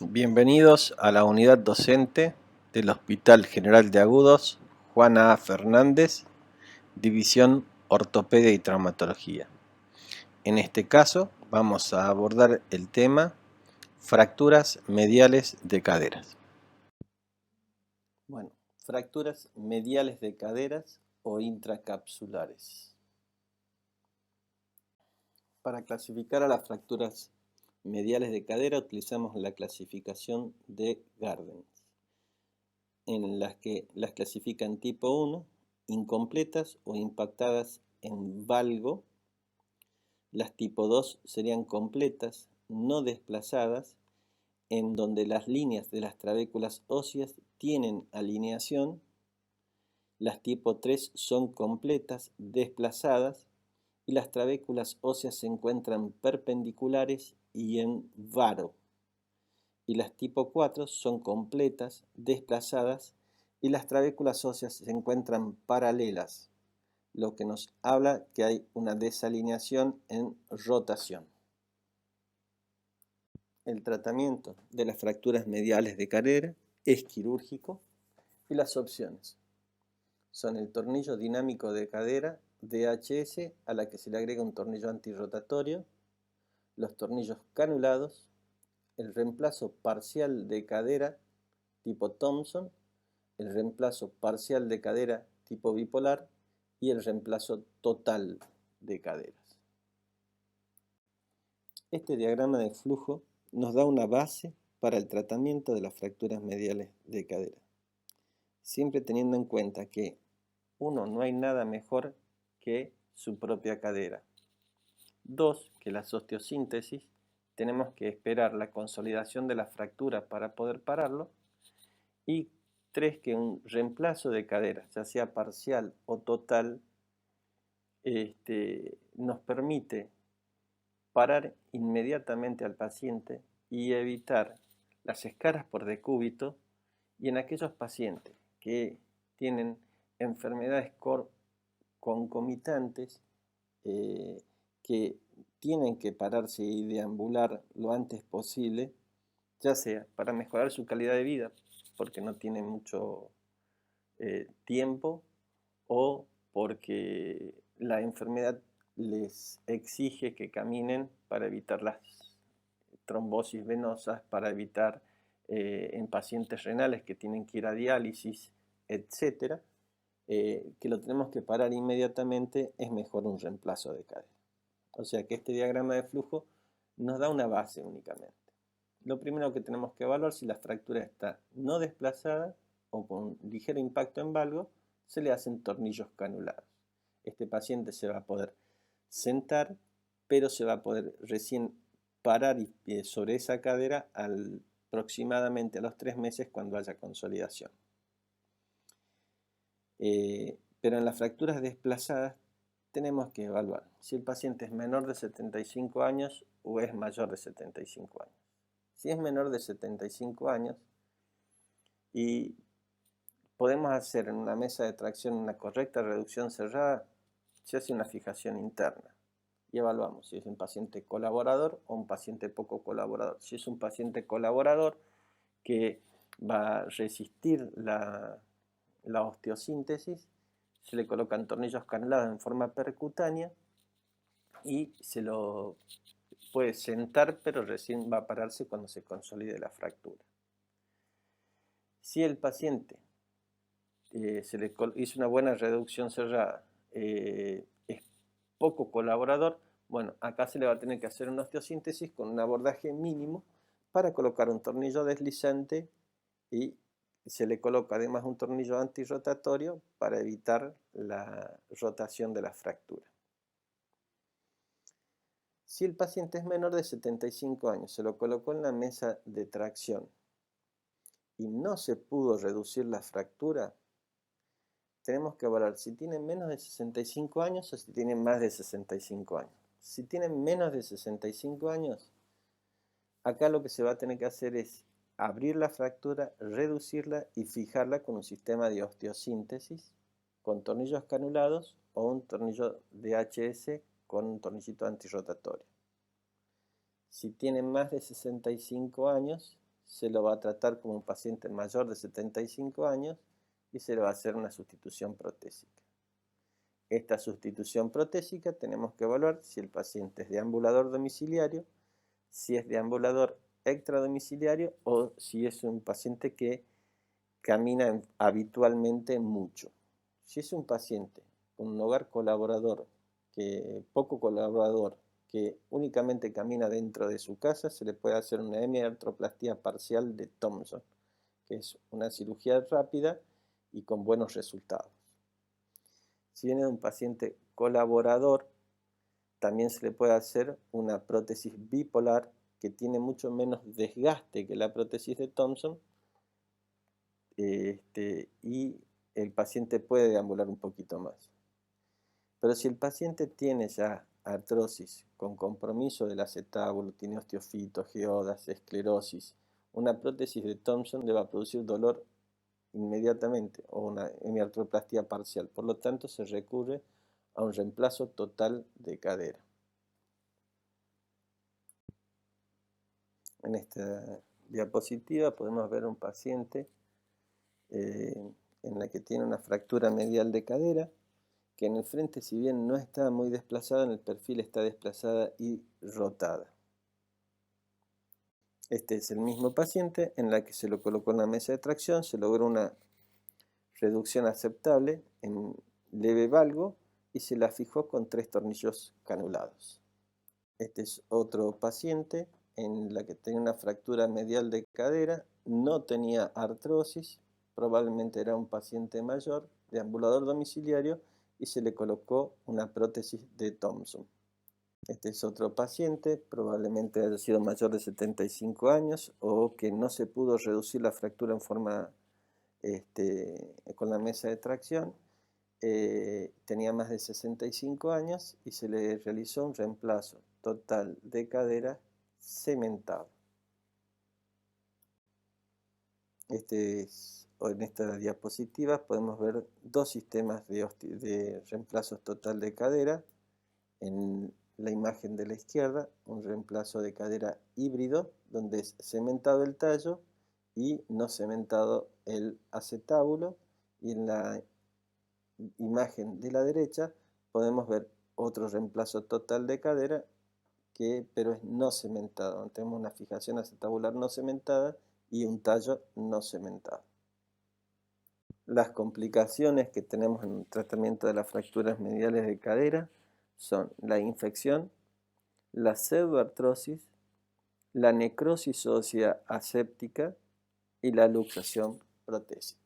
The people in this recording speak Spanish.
Bienvenidos a la unidad docente del Hospital General de Agudos Juana A. Fernández, División Ortopedia y Traumatología. En este caso vamos a abordar el tema fracturas mediales de caderas. Bueno, fracturas mediales de caderas o intracapsulares. Para clasificar a las fracturas mediales de cadera utilizamos la clasificación de Gardens, en las que las clasifican tipo 1, incompletas o impactadas en valgo. Las tipo 2 serían completas, no desplazadas, en donde las líneas de las trabéculas óseas tienen alineación. Las tipo 3 son completas, desplazadas, y las trabéculas óseas se encuentran perpendiculares y en varo. Y las tipo 4 son completas, desplazadas, y las trabéculas óseas se encuentran paralelas, lo que nos habla que hay una desalineación en rotación. El tratamiento de las fracturas mediales de cadera es quirúrgico y las opciones son el tornillo dinámico de cadera DHS, a la que se le agrega un tornillo antirrotatorio, los tornillos canulados, el reemplazo parcial de cadera tipo Thompson, el reemplazo parcial de cadera tipo bipolar y el reemplazo total de caderas. Este diagrama de flujo nos da una base para el tratamiento de las fracturas mediales de cadera, siempre teniendo en cuenta que no hay nada mejor que su propia cadera. 2, que las osteosíntesis, tenemos que esperar la consolidación de la fractura para poder pararlo. Y 3, que un reemplazo de cadera, ya sea parcial o total, nos permite parar inmediatamente al paciente y evitar las escaras por decúbito, y en aquellos pacientes que tienen enfermedades concomitantes que tienen que pararse y deambular lo antes posible, ya sea para mejorar su calidad de vida porque no tienen mucho tiempo, o porque la enfermedad les exige que caminen para evitar las trombosis venosas, para evitar en pacientes renales que tienen que ir a diálisis, etc., que lo tenemos que parar inmediatamente, es mejor un reemplazo de cadera. O sea que este diagrama de flujo nos da una base únicamente. Lo primero que tenemos que evaluar si la fractura está no desplazada o con ligero impacto en valgo, se le hacen tornillos canulados. Este paciente se va a poder sentar, pero se va a poder recién parar sobre esa cadera aproximadamente a los 3 meses cuando haya consolidación. Pero en las fracturas desplazadas tenemos que evaluar si el paciente es menor de 75 años o es mayor de 75 años. Si es menor de 75 años y podemos hacer en una mesa de tracción una correcta reducción cerrada, se hace una fijación interna y evaluamos si es un paciente colaborador o un paciente poco colaborador. Si es un paciente colaborador que va a resistir la osteosíntesis, se le colocan tornillos canulados en forma percutánea y se lo puede sentar, pero recién va a pararse cuando se consolide la fractura. Si el paciente se le hizo una buena reducción cerrada, es poco colaborador, bueno, acá se le va a tener que hacer una osteosíntesis con un abordaje mínimo para colocar un tornillo deslizante, y se le coloca además un tornillo antirrotatorio para evitar la rotación de la fractura. Si el paciente es menor de 75 años, se lo colocó en la mesa de tracción y no se pudo reducir la fractura, tenemos que evaluar si tienen menos de 65 años o si tienen más de 65 años. Si tienen menos de 65 años, acá lo que se va a tener que hacer es abrir la fractura, reducirla y fijarla con un sistema de osteosíntesis con tornillos canulados o un tornillo DHS con un tornillito antirrotatorio. Si tienen más de 65 años, se lo va a tratar como un paciente mayor de 75 años y se le va a hacer una sustitución protésica. Esta sustitución protésica tenemos que evaluar si el paciente es deambulador domiciliario, si es deambulador extradomiciliario o si es un paciente que camina habitualmente mucho. Si es un paciente con un hogar colaborador, poco colaborador, que únicamente camina dentro de su casa, se le puede hacer una hemiartroplastía parcial de Thompson, que es una cirugía rápida y con buenos resultados. Si viene de un paciente colaborador, también se le puede hacer una prótesis bipolar que tiene mucho menos desgaste que la prótesis de Thompson, y el paciente puede deambular un poquito más. Pero si el paciente tiene ya artrosis con compromiso del acetábulo, tiene osteofitos, geodas, esclerosis, una prótesis de Thompson le va a producir dolor inmediatamente o una hemiartroplastía parcial. Por lo tanto, se recurre a un reemplazo total de cadera. En esta diapositiva podemos ver un paciente en la que tiene una fractura medial de cadera, que en el frente, si bien no está muy desplazada, en el perfil está desplazada y rotada. Este es el mismo paciente en la que se lo colocó en la mesa de tracción, se logró una reducción aceptable en leve valgo y se la fijó con 3 tornillos canulados. Este es otro paciente en la que tenía una fractura medial de cadera, no tenía artrosis, probablemente era un paciente mayor, deambulador domiciliario, y se le colocó una prótesis de Thompson. Este es otro paciente, probablemente haya sido mayor de 75 años o que no se pudo reducir la fractura en forma con la mesa de tracción. Tenía más de 65 años y se le realizó un reemplazo total de cadera cementado. En esta diapositiva podemos ver dos sistemas de reemplazos total de cadera. En la imagen de la izquierda, un reemplazo de cadera híbrido, donde es cementado el tallo y no cementado el acetábulo. Y en la imagen de la derecha podemos ver otro reemplazo total de cadera, pero es no cementado. Tenemos una fijación acetabular no cementada y un tallo no cementado. Las complicaciones que tenemos en el tratamiento de las fracturas mediales de cadera son la infección, la pseudoartrosis, la necrosis ósea aséptica y la luxación protésica.